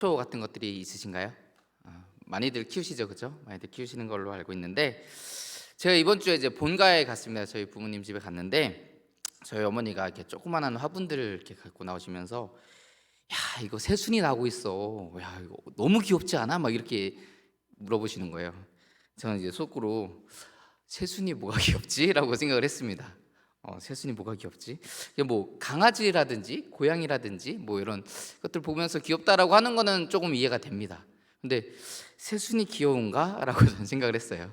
초 같은 것들이 있으신가요? 많이들 키우시죠, 그죠? 많이들 키우시는 걸로 알고 있는데, 제가 이번 주에 이제 본가에 갔습니다. 저희 부모님 집에 갔는데 저희 어머니가 이렇게 조그만한 화분들을 이렇게 갖고 나오시면서, 야, 이거 새순이 나고 있어. 야, 이거 너무 귀엽지 않아? 막 이렇게 물어보시는 거예요. 저는 이제 속으로 새순이 뭐가 귀엽지라고 생각을 했습니다. 새순이 뭐가 귀엽지? 이게 뭐 강아지라든지 고양이라든지 뭐 이런 것들 보면서 귀엽다라고 하는 거는 조금 이해가 됩니다. 근데 새순이 귀여운가라고 저는 생각을 했어요.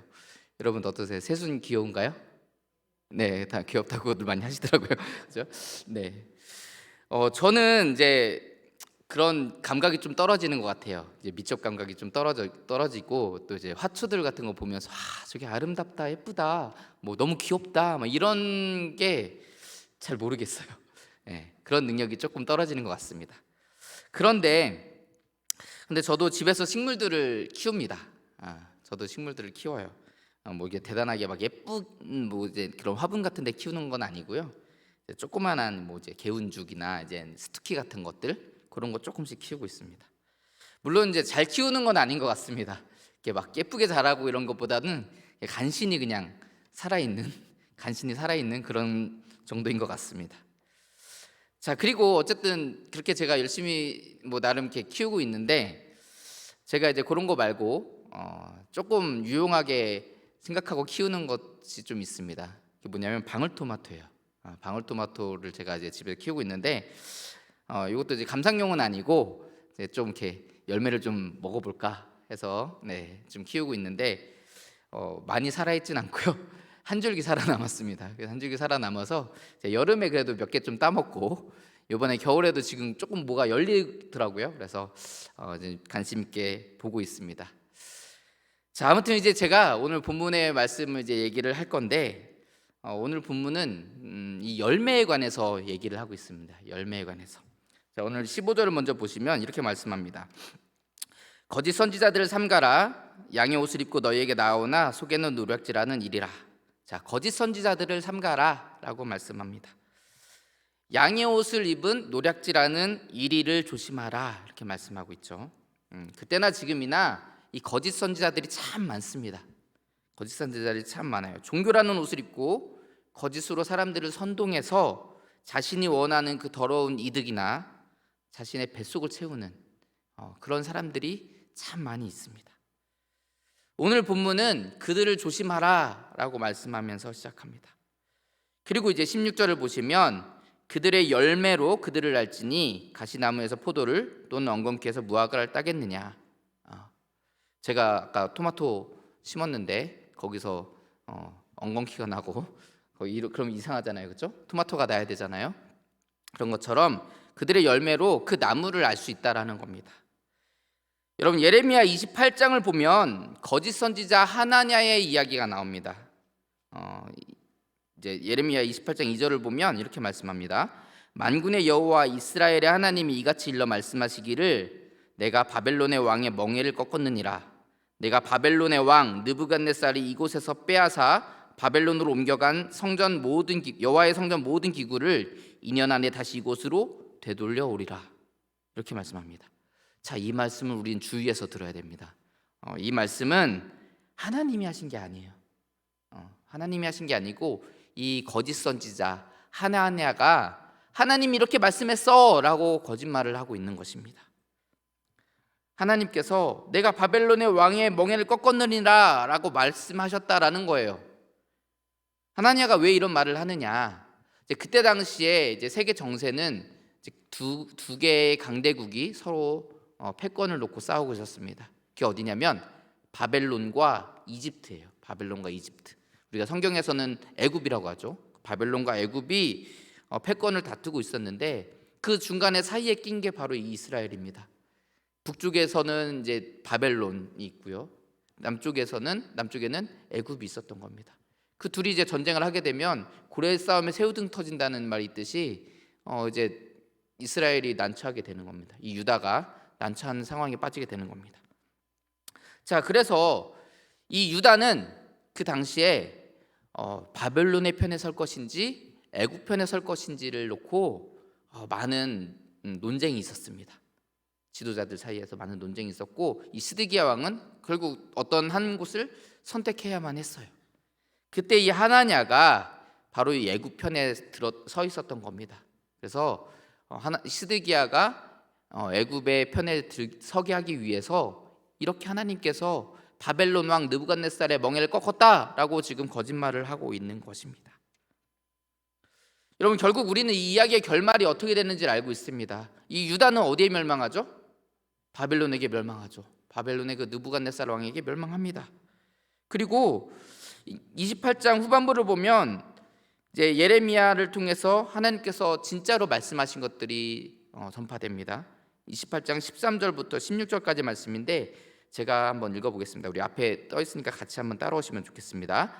여러분 어떠세요? 새순이 귀여운가요? 네, 다 귀엽다고들 많이 하시더라고요. 그죠? 네. 저는 이제 그런 감각이 좀 떨어지는 것 같아요. 이제 미적 감각이 좀 떨어지고, 또 이제 화초들 같은 거 보면서 저게 아름답다, 예쁘다, 뭐 너무 귀엽다, 막 이런 게 잘 모르겠어요. 예, 그런 능력이 조금 떨어지는 것 같습니다. 근데 저도 집에서 식물들을 키웁니다. 저도 식물들을 키워요. 뭐 이게 대단하게 막 예쁜 뭐 이제 그런 화분 같은 데 키우는 건 아니고요. 이제 조그만한 뭐 이제 개운죽이나 이제 스투키 같은 것들, 그런 거 조금씩 키우고 있습니다. 물론 이제 잘 키우는 건 아닌 것 같습니다. 이렇게 막 예쁘게 자라고 이런 것보다는 간신히 그냥 살아있는 간신히 살아있는 그런 정도인 것 같습니다. 자, 그리고 어쨌든 그렇게 제가 열심히 뭐 나름 이렇게 키우고 있는데, 제가 이제 그런 거 말고 조금 유용하게 생각하고 키우는 것이 좀 있습니다. 그게 뭐냐면 방울토마토예요. 방울토마토를 제가 이제 집에 키우고 있는데, 이것도 이제 감상용은 아니고 이제 좀 이렇게 열매를 좀 먹어볼까 해서 좀 키우고 있는데, 많이 살아있진 않고요. 한 줄기 살아남았습니다. 그래서 한 줄기 살아남아서 여름에 그래도 몇 개 좀 따먹고, 이번에 겨울에도 지금 조금 뭐가 열리더라고요. 그래서 이제 관심 있게 보고 있습니다. 자, 아무튼 이제 제가 오늘 본문의 말씀을 이제 얘기를 할 건데, 오늘 본문은 이 열매에 관해서 얘기를 하고 있습니다. 열매에 관해서. 자, 오늘 15절을 먼저 보시면 이렇게 말씀합니다. 거짓 선지자들을 삼가라. 양의 옷을 입고 너희에게 나오나 속에는 노략질하는 일이라. 자, 거짓 선지자들을 삼가라라고 말씀합니다. 양의 옷을 입은 노략질하는 이리를 조심하라, 이렇게 말씀하고 있죠. 그때나 지금이나 이 거짓 선지자들이 참 많습니다. 거짓 선지자들이 참 많아요. 종교라는 옷을 입고 거짓으로 사람들을 선동해서 자신이 원하는 그 더러운 이득이나 자신의 뱃속을 채우는 그런 사람들이 참 많이 있습니다. 오늘 본문은 그들을 조심하라 라고 말씀하면서 시작합니다. 그리고 이제 16절을 보시면 그들의 열매로 그들을 알지니 가시나무에서 포도를 또는 엉겅퀴에서 무화과를 따겠느냐. 제가 아까 토마토 심었는데 거기서 엉겅퀴가 나고, 그럼 이상하잖아요, 그렇죠? 토마토가 나야 되잖아요. 그런 것처럼 그들의 열매로 그 나무를 알 수 있다라는 겁니다. 여러분, 예레미야 28장을 보면 거짓 선지자 하나냐의 이야기가 나옵니다. 이제 예레미야 28장 2절을 보면 이렇게 말씀합니다. 만군의 여호와 이스라엘의 하나님이 이같이 일러 말씀하시기를 내가 바벨론의 왕의 멍에를 꺾었느니라. 내가 바벨론의 왕 느부갓네살이 이곳에서 빼앗아 바벨론으로 옮겨간 성전 모든 여호와의 성전 모든 기구를 2년 안에 다시 이곳으로 되돌려 오리라. 이렇게 말씀합니다. 자, 이 말씀을 우리는 주의해서 들어야 됩니다. 이 말씀은 하나님이 하신 게 아니에요. 하나님이 하신 게 아니고 이 거짓 선지자 하나냐가 하나님이 이렇게 말씀했어 라고 거짓말을 하고 있는 것입니다. 하나님께서 내가 바벨론의 왕의 멍에를 꺾었느니라 라고 말씀하셨다라는 거예요. 하나냐가 왜 이런 말을 하느냐? 그때 당시에 이제 세계 정세는 두 개의 강대국이 서로 패권을 놓고 싸우고 있었습니다. 그게 어디냐면 바벨론과 이집트예요. 바벨론과 이집트. 우리가 성경에서는 애굽이라고 하죠. 바벨론과 애굽이 패권을 다투고 있었는데 그 중간에 사이에 낀 게 바로 이 이스라엘입니다. 북쪽에서는 이제 바벨론이 있고요. 남쪽에는 애굽이 있었던 겁니다. 그 둘이 이제 전쟁을 하게 되면 고래 싸움에 새우등 터진다는 말이 있듯이 이제 이스라엘이 난처하게 되는 겁니다. 이 유다가 난처한 상황에 빠지게 되는 겁니다. 자, 그래서 이 유다는 그 당시에 바벨론의 편에 설 것인지 애굽 편에 설 것인지를 놓고 많은 논쟁이 있었습니다. 지도자들 사이에서 많은 논쟁이 있었고, 이 시드기야 왕은 결국 어떤 한 곳을 선택해야만 했어요. 그때 이 하나냐가 바로 이 애굽 편에 서 있었던 겁니다. 그래서 시드기야가 애굽의 편에 서게 하기 위해서 이렇게 하나님께서 바벨론 왕 느부갓네살의 멍에를 꺾었다라고 지금 거짓말을 하고 있는 것입니다. 여러분, 결국 우리는 이 이야기의 결말이 어떻게 됐는지를 알고 있습니다. 이 유다는 어디에 멸망하죠? 바벨론에게 멸망하죠. 바벨론의 그 느부갓네살 왕에게 멸망합니다. 그리고 28장 후반부를 보면 이제 예레미야를 통해서 하나님께서 진짜로 말씀하신 것들이 전파됩니다. 28장 13절부터 16절까지 말씀인데 제가 한번 읽어보겠습니다. 우리 앞에 떠 있으니까 같이 한번 따라오시면 좋겠습니다.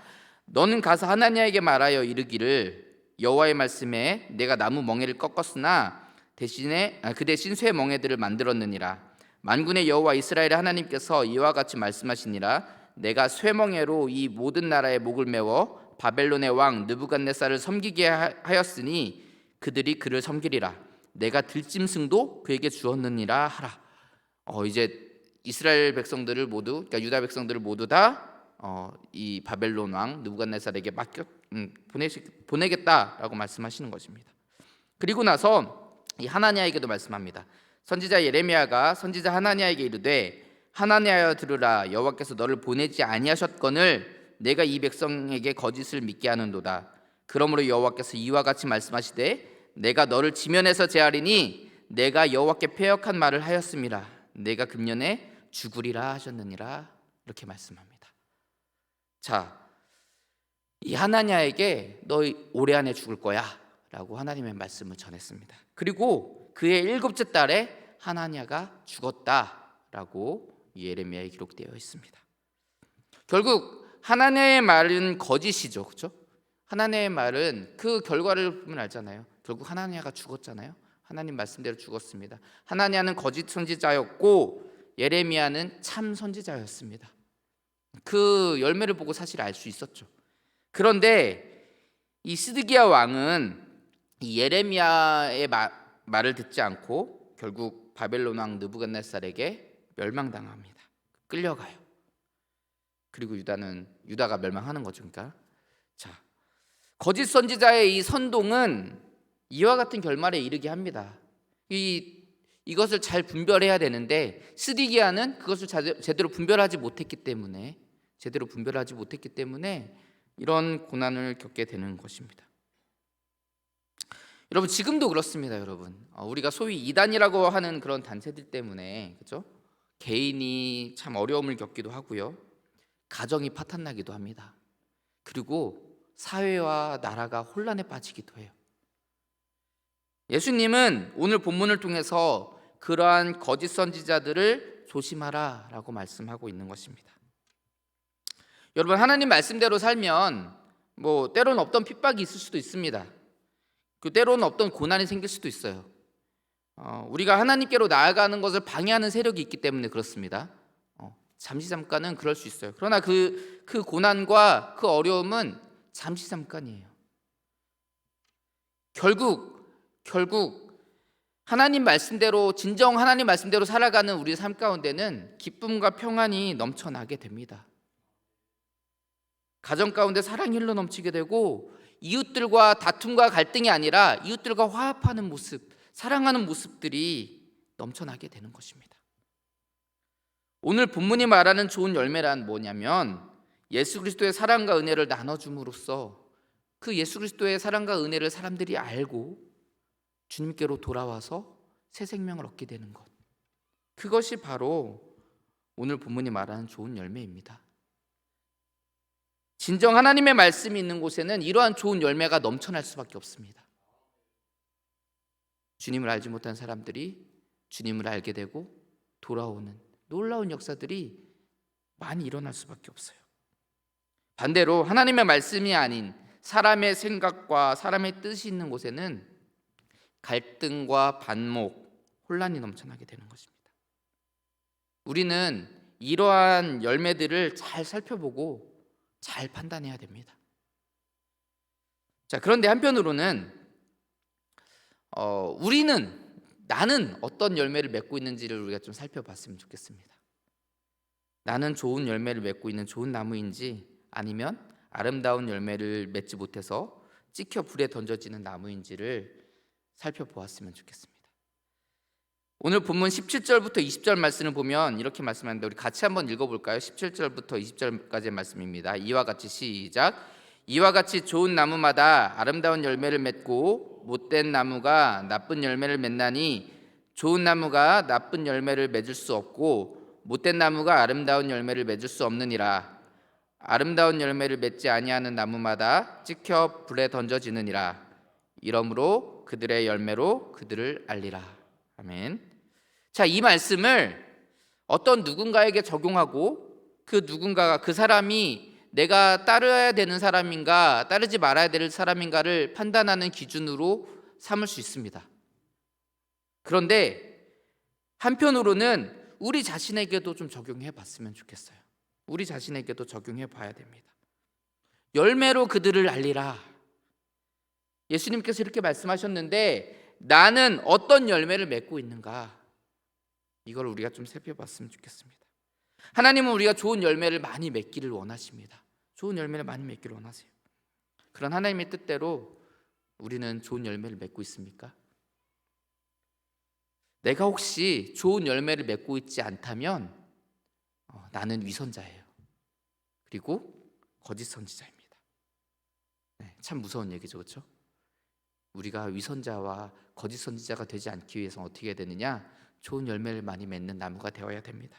너는 가서 하나냐에게 말하여 이르기를 여호와의 말씀에 내가 나무 멍에를 꺾었으나 그 대신 쇠 멍에들을 만들었느니라. 만군의 여호와 이스라엘의 하나님께서 이와 같이 말씀하시니라. 내가 쇠 멍에로 이 모든 나라의 목을 메워 바벨론의 왕 느부갓네살을 섬기게 하였으니 그들이 그를 섬기리라. 내가 들짐승도 그에게 주었느니라 하라. 이제 이스라엘 백성들을 모두, 그러니까 유다 백성들을 모두 다 이 바벨론 왕 느부갓네살에게 보내겠다라고 말씀하시는 것입니다. 그리고 나서 이 하나냐에게도 말씀합니다. 선지자 예레미야가 선지자 하나냐에게 이르되 하나냐여 들으라. 여호와께서 너를 보내지 아니하셨거늘 내가 이 백성에게 거짓을 믿게 하는도다. 그러므로 여호와께서 이와 같이 말씀하시되 내가 너를 지면에서 제하리니 내가 여호와께 패역한 말을 하였음이라. 내가 금년에 죽으리라 하셨느니라. 이렇게 말씀합니다. 자, 이 하나냐에게 너 올해 안에 죽을 거야 라고 하나님의 말씀을 전했습니다. 그리고 그의 7째 달에 하나냐가 죽었다라고 예레미야에 기록되어 있습니다. 결국 하나냐의 말은 거짓이죠, 그렇죠? 하나냐의 말은 그 결과를 보면 알잖아요. 결국 하나냐가 죽었잖아요. 하나님 말씀대로 죽었습니다. 하나냐는 거짓 선지자였고 예레미야는 참 선지자였습니다. 그 열매를 보고 사실 알 수 있었죠. 그런데 이 시드기야 왕은 이 예레미야의 말을 듣지 않고 결국 바벨론 왕 느부갓네살에게 멸망당합니다. 끌려가요. 그리고 유다가 멸망하는 거죠. 그러니까 자, 거짓 선지자의 이 선동은 이와 같은 결말에 이르게 합니다. 이것을 잘 분별해야 되는데 시드기야는 그것을 제대로 분별하지 못했기 때문에 이런 고난을 겪게 되는 것입니다. 여러분, 지금도 그렇습니다. 여러분, 우리가 소위 이단이라고 하는 그런 단체들 때문에, 그렇죠? 개인이 참 어려움을 겪기도 하고요, 가정이 파탄나기도 합니다. 그리고 사회와 나라가 혼란에 빠지기도 해요. 예수님은 오늘 본문을 통해서 그러한 거짓 선지자들을 조심하라라고 말씀하고 있는 것입니다. 여러분, 하나님 말씀대로 살면 때로는 없던 핍박이 있을 수도 있습니다. 때로는 없던 고난이 생길 수도 있어요. 우리가 하나님께로 나아가는 것을 방해하는 세력이 있기 때문에 그렇습니다. 잠시 잠깐은 그럴 수 있어요. 그러나 그 고난과 그 어려움은 잠시 잠깐이에요. 결국 하나님 말씀대로, 진정 하나님 말씀대로 살아가는 우리 삶 가운데는 기쁨과 평안이 넘쳐나게 됩니다. 가정 가운데 사랑이 흘러 넘치게 되고 이웃들과 다툼과 갈등이 아니라 이웃들과 화합하는 모습, 사랑하는 모습들이 넘쳐나게 되는 것입니다. 오늘 본문이 말하는 좋은 열매란 뭐냐면 예수 그리스도의 사랑과 은혜를 나눠줌으로써 그 예수 그리스도의 사랑과 은혜를 사람들이 알고 주님께로 돌아와서 새 생명을 얻게 되는 것, 그것이 바로 오늘 본문이 말하는 좋은 열매입니다. 진정 하나님의 말씀이 있는 곳에는 이러한 좋은 열매가 넘쳐날 수밖에 없습니다. 주님을 알지 못한 사람들이 주님을 알게 되고 돌아오는 놀라운 역사들이 많이 일어날 수밖에 없어요. 반대로 하나님의 말씀이 아닌 사람의 생각과 사람의 뜻이 있는 곳에는 갈등과 반목, 혼란이 넘쳐나게 되는 것입니다. 우리는 이러한 열매들을 잘 살펴보고 잘 판단해야 됩니다. 자, 그런데 한편으로는 우리는 나는 어떤 열매를 맺고 있는지를 우리가 좀 살펴봤으면 좋겠습니다. 나는 좋은 열매를 맺고 있는 좋은 나무인지 아니면 아름다운 열매를 맺지 못해서 찍혀 불에 던져지는 나무인지를 살펴보았으면 좋겠습니다. 오늘 본문 17절부터 20절 말씀을 보면 이렇게 말씀하는데 우리 같이 한번 읽어볼까요? 17절부터 20절까지의 말씀입니다. 이와 같이 시작. 이와 같이 좋은 나무마다 아름다운 열매를 맺고 못된 나무가 나쁜 열매를 맺나니 좋은 나무가 나쁜 열매를 맺을 수 없고 못된 나무가 아름다운 열매를 맺을 수 없느니라. 아름다운 열매를 맺지 아니하는 나무마다 찍혀 불에 던져지느니라. 이러므로 그들의 열매로 그들을 알리라. 아멘. 자, 이 말씀을 어떤 누군가에게 적용하고 그 누군가가 그 사람이 내가 따라야 되는 사람인가 따르지 말아야 될 사람인가를 판단하는 기준으로 삼을 수 있습니다. 그런데 한편으로는 우리 자신에게도 좀 적용해 봤으면 좋겠어요. 우리 자신에게도 적용해 봐야 됩니다. 열매로 그들을 알리라. 예수님께서 이렇게 말씀하셨는데 나는 어떤 열매를 맺고 있는가? 이걸 우리가 좀 살펴봤으면 좋겠습니다. 하나님은 우리가 좋은 열매를 많이 맺기를 원하십니다. 좋은 열매를 많이 맺기를 원하세요. 그런 하나님의 뜻대로 우리는 좋은 열매를 맺고 있습니까? 내가 혹시 좋은 열매를 맺고 있지 않다면 나는 위선자예요. 그리고 거짓 선지자입니다. 네, 참 무서운 얘기죠, 그렇죠? 우리가 위선자와 거짓 선지자가 되지 않기 위해서 어떻게 해야 되느냐? 좋은 열매를 많이 맺는 나무가 되어야 됩니다.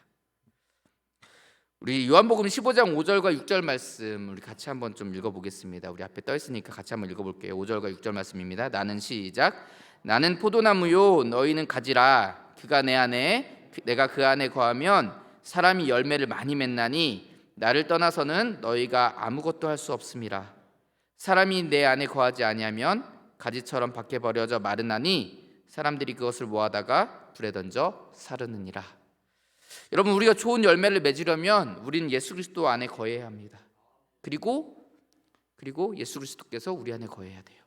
우리 요한복음 15장 5절과 6절 말씀 우리 같이 한번 좀 읽어보겠습니다. 우리 앞에 떠 있으니까 같이 한번 읽어볼게요. 5절과 6절 말씀입니다. 나는 시작. 나는 포도나무요 너희는 가지라. 그가 내 안에 내가 그 안에 거하면 사람이 열매를 많이 맺나니 나를 떠나서는 너희가 아무것도 할 수 없음이라. 사람이 내 안에 거하지 아니하면 가지처럼 밖에 버려져 마르나니 사람들이 그것을 모아다가 불에 던져 사르느니라. 여러분, 우리가 좋은 열매를 맺으려면 우리는 예수 그리스도 안에 거해야 합니다. 그리고 예수 그리스도께서 우리 안에 거해야 돼요.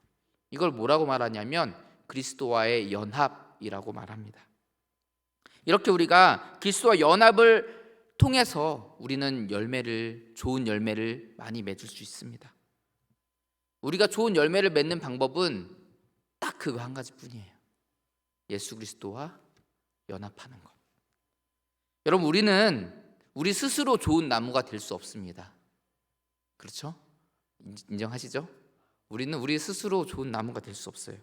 이걸 뭐라고 말하냐면 그리스도와의 연합이라고 말합니다. 이렇게 우리가 그리스도와 연합을 통해서 우리는 좋은 열매를 많이 맺을 수 있습니다. 우리가 좋은 열매를 맺는 방법은 딱 그거 한 가지뿐이에요. 예수 그리스도와 연합하는 것. 여러분, 우리는 우리 스스로 좋은 나무가 될 수 없습니다. 그렇죠? 인정하시죠? 우리는 우리 스스로 좋은 나무가 될 수 없어요.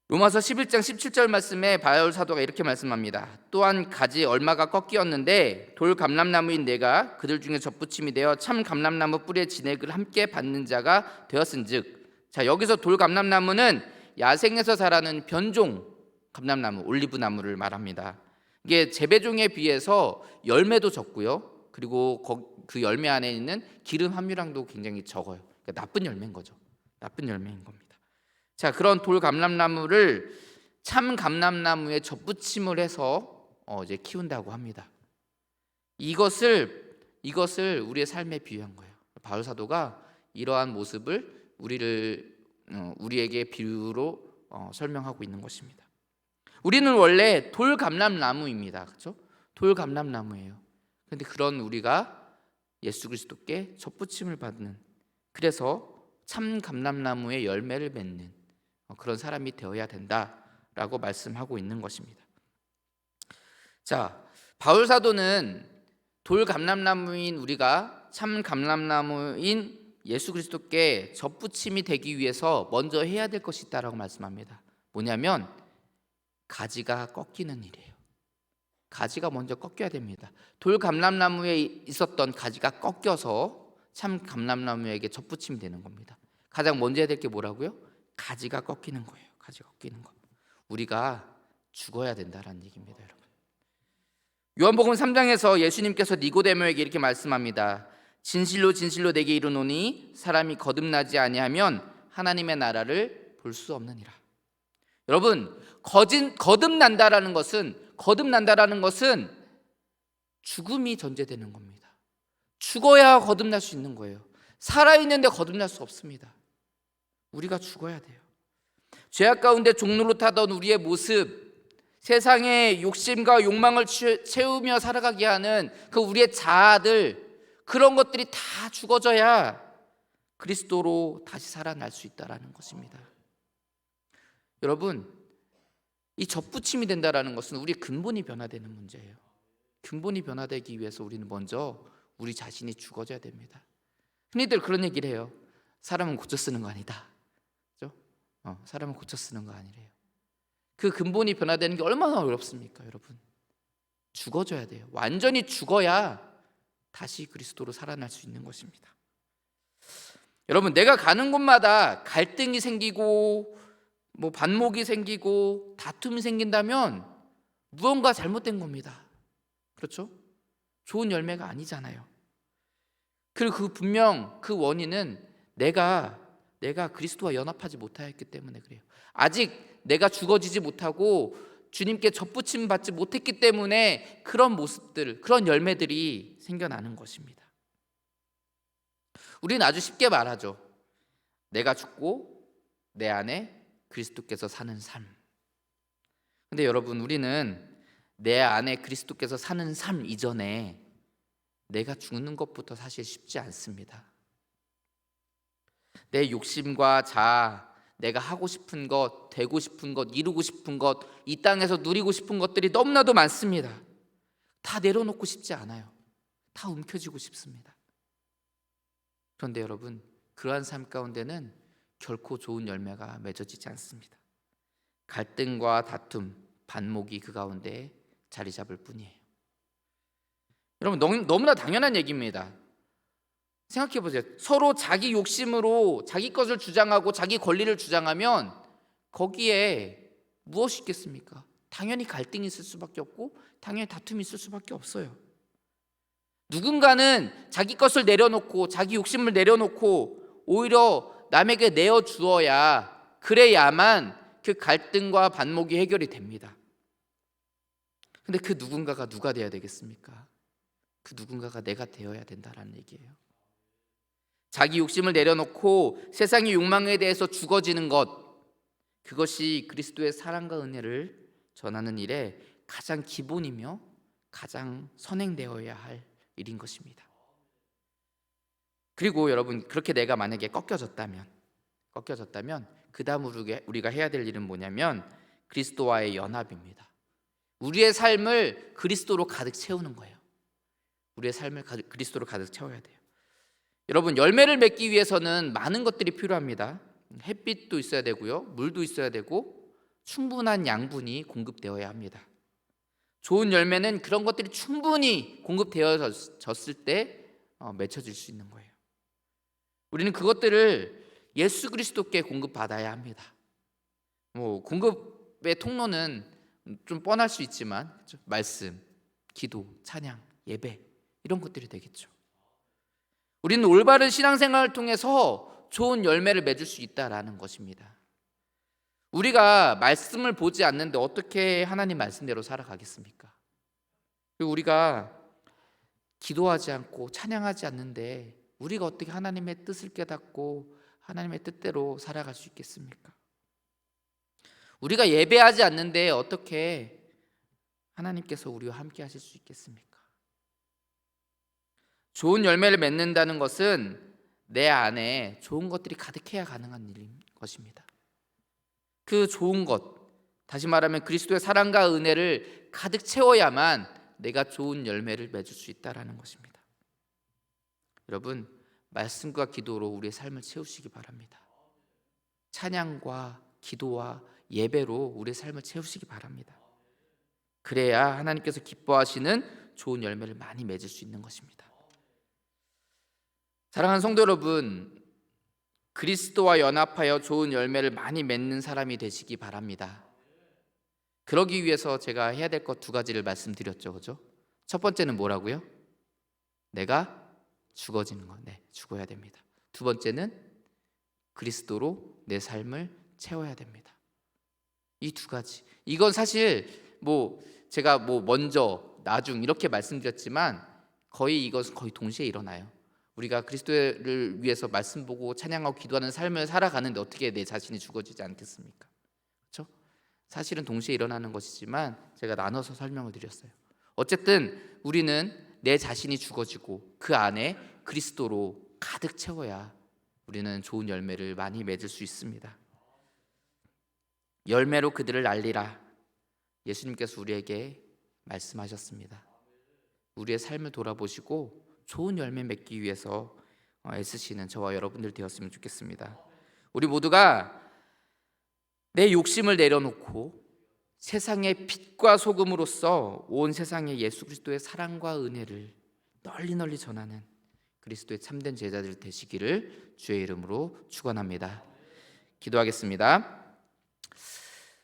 로마서 11장 17절 말씀에 바울 사도가 이렇게 말씀합니다. 또한 가지 얼마가 꺾이었는데 돌 감람나무인 내가 그들 중에 접붙임이 되어 참 감람나무 뿌리의 진액을 함께 받는 자가 되었은즉. 자, 여기서 돌 감람나무는 야생에서 자라는 변종 감람나무, 올리브나무를 말합니다. 이게 재배종에 비해서 열매도 적고요. 그리고 그 열매 안에 있는 기름 함유량도 굉장히 적어요. 그러니까 나쁜 열매인 거죠. 나쁜 열매인 겁니다. 자, 그런 돌 감람나무를 참 감람나무에 접붙임을 해서 이제 키운다고 합니다. 이것을 우리의 삶에 비유한 거예요. 바울 사도가 이러한 모습을 우리에게 비유로 설명하고 있는 것입니다. 우리는 원래 돌 감람나무입니다. 그렇죠? 돌 감람나무예요. 그런데 그런 우리가 예수 그리스도께 접붙임을 받는, 그래서 참 감람나무의 열매를 맺는 그런 사람이 되어야 된다라고 말씀하고 있는 것입니다. 자, 바울 사도는 돌 감람나무인 우리가 참 감람나무인 예수 그리스도께 접붙임이 되기 위해서 먼저 해야 될 것이 있다라고 말씀합니다. 뭐냐면 가지가 꺾이는 일이에요. 가지가 먼저 꺾여야 됩니다. 돌 감람나무에 있었던 가지가 꺾여서 참 감람나무에게 접붙임이 되는 겁니다. 가장 먼저 해야 될 게 뭐라고요? 가지가 꺾이는 거예요. 가지가 꺾이는 거. 우리가 죽어야 된다라는 얘기입니다, 여러분. 요한복음 3장에서 예수님께서 니고데모에게 이렇게 말씀합니다. 진실로 진실로 내게 이르노니 사람이 거듭나지 아니하면 하나님의 나라를 볼 수 없느니라. 여러분, 거듭난다라는 것은 죽음이 전제되는 겁니다. 죽어야 거듭날 수 있는 거예요. 살아있는데 거듭날 수 없습니다. 우리가 죽어야 돼요. 죄악 가운데 종로로 타던 우리의 모습, 세상의 욕심과 욕망을 채우며 살아가게 하는 그 우리의 자아들, 그런 것들이 다 죽어져야 그리스도로 다시 살아날 수 있다는 것입니다. 여러분, 이 접붙임이 된다는 것은 우리의 근본이 변화되는 문제예요. 근본이 변화되기 위해서 우리는 먼저 우리 자신이 죽어져야 됩니다. 흔히들 그런 얘기를 해요. 사람은 고쳐 쓰는 거 아니다. 그렇죠? 사람은 고쳐 쓰는 거 아니래요. 그 근본이 변화되는 게 얼마나 어렵습니까, 여러분? 죽어져야 돼요. 완전히 죽어야 다시 그리스도로 살아날 수 있는 것입니다. 여러분, 내가 가는 곳마다 갈등이 생기고 반목이 생기고 다툼이 생긴다면 무언가 잘못된 겁니다. 그렇죠? 좋은 열매가 아니잖아요. 그리고 분명 그 원인은 내가 그리스도와 연합하지 못하였기 때문에 그래요. 아직 내가 죽어지지 못하고 주님께 접붙임 받지 못했기 때문에 그런 모습들, 그런 열매들이 생겨나는 것입니다. 우리는 아주 쉽게 말하죠. 내가 죽고 내 안에 그리스도께서 사는 삶. 근데 여러분, 우리는 내 안에 그리스도께서 사는 삶 이전에 내가 죽는 것부터 사실 쉽지 않습니다. 내 욕심과 자아, 내가 하고 싶은 것, 되고 싶은 것, 이루고 싶은 것, 이 땅에서 누리고 싶은 것들이 너무나도 많습니다. 다 내려놓고 싶지 않아요. 다 움켜쥐고 싶습니다. 그런데 여러분, 그러한 삶 가운데는 결코 좋은 열매가 맺어지지 않습니다. 갈등과 다툼, 반목이 그 가운데 자리 잡을 뿐이에요. 여러분, 너무나 당연한 얘기입니다. 생각해 보세요. 서로 자기 욕심으로 자기 것을 주장하고 자기 권리를 주장하면 거기에 무엇이 있겠습니까? 당연히 갈등이 있을 수밖에 없고 당연히 다툼이 있을 수밖에 없어요. 누군가는 자기 것을 내려놓고 자기 욕심을 내려놓고 오히려 남에게 내어주어야, 그래야만 그 갈등과 반목이 해결이 됩니다. 근데 그 누군가가 누가 되어야 되겠습니까? 그 누군가가 내가 되어야 된다는 얘기예요. 자기 욕심을 내려놓고 세상의 욕망에 대해서 죽어지는 것, 그것이 그리스도의 사랑과 은혜를 전하는 일의 가장 기본이며 가장 선행되어야 할 일인 것입니다. 그리고 여러분, 그렇게 내가 만약에 꺾여졌다면 그 다음 우리가 해야 될 일은 뭐냐면 그리스도와의 연합입니다. 우리의 삶을 그리스도로 가득 채우는 거예요. 우리의 삶을 그리스도로 가득 채워야 돼요. 여러분, 열매를 맺기 위해서는 많은 것들이 필요합니다. 햇빛도 있어야 되고요, 물도 있어야 되고 충분한 양분이 공급되어야 합니다. 좋은 열매는 그런 것들이 충분히 공급되어졌을 때 맺혀질 수 있는 거예요. 우리는 그것들을 예수 그리스도께 공급받아야 합니다. 공급의 통로는 좀 뻔할 수 있지만 말씀, 기도, 찬양, 예배, 이런 것들이 되겠죠. 우리는 올바른 신앙생활을 통해서 좋은 열매를 맺을 수 있다라는 것입니다. 우리가 말씀을 보지 않는데 어떻게 하나님 말씀대로 살아가겠습니까? 그리고 우리가 기도하지 않고 찬양하지 않는데 우리가 어떻게 하나님의 뜻을 깨닫고 하나님의 뜻대로 살아갈 수 있겠습니까? 우리가 예배하지 않는데 어떻게 하나님께서 우리와 함께 하실 수 있겠습니까? 좋은 열매를 맺는다는 것은 내 안에 좋은 것들이 가득해야 가능한 일인 것입니다. 그 좋은 것, 다시 말하면 그리스도의 사랑과 은혜를 가득 채워야만 내가 좋은 열매를 맺을 수 있다는 것입니다. 여러분, 말씀과 기도로 우리의 삶을 채우시기 바랍니다. 찬양과 기도와 예배로 우리의 삶을 채우시기 바랍니다. 그래야 하나님께서 기뻐하시는 좋은 열매를 많이 맺을 수 있는 것입니다. 사랑하는 성도 여러분, 그리스도와 연합하여 좋은 열매를 많이 맺는 사람이 되시기 바랍니다. 그러기 위해서 제가 해야 될 것 두 가지를 말씀드렸죠, 그죠? 첫 번째는 뭐라고요? 내가 죽어지는 것, 죽어야 됩니다. 두 번째는 그리스도로 내 삶을 채워야 됩니다. 이 두 가지, 이건 사실 제가 먼저 나중 이렇게 말씀드렸지만 이것은 거의 동시에 일어나요. 우리가 그리스도를 위해서 말씀 보고 찬양하고 기도하는 삶을 살아가는데 어떻게 내 자신이 죽어지지 않겠습니까? 사실은 동시에 일어나는 것이지만 제가 나눠서 설명을 드렸어요. 어쨌든 우리는 내 자신이 죽어지고 그 안에 그리스도로 가득 채워야 우리는 좋은 열매를 많이 맺을 수 있습니다. 열매로 그들을 알리라. 예수님께서 우리에게 말씀하셨습니다. 우리의 삶을 돌아보시고 좋은 열매 맺기 위해서 애쓰시는 저와 여러분들 되었으면 좋겠습니다. 우리 모두가 내 욕심을 내려놓고 세상의 빛과 소금으로서 온 세상에 예수 그리스도의 사랑과 은혜를 널리 전하는 그리스도의 참된 제자들 되시기를 주의 이름으로 축원합니다. 기도하겠습니다.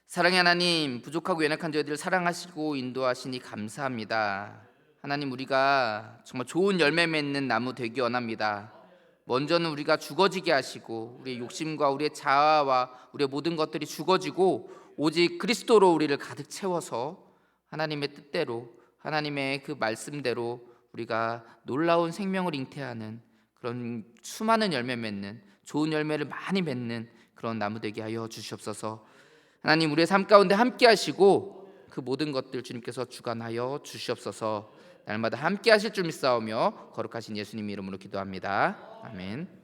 사랑의 하나님, 부족하고 연약한 저희들을 사랑하시고 인도하시니 감사합니다. 하나님, 우리가 정말 좋은 열매 맺는 나무 되기 원합니다. 먼저는 우리가 죽어지게 하시고 우리의 욕심과 우리의 자아와 우리의 모든 것들이 죽어지고 오직 그리스도로 우리를 가득 채워서 하나님의 뜻대로, 하나님의 그 말씀대로 우리가 놀라운 생명을 잉태하는 그런 수많은 열매 맺는, 좋은 열매를 많이 맺는 그런 나무 되게 하여 주시옵소서. 하나님, 우리의 삶 가운데 함께 하시고 그 모든 것들 주님께서 주관하여 주시옵소서. 날마다 함께 하실 줄 믿사오며 거룩하신 예수님 이름으로 기도합니다. 아멘.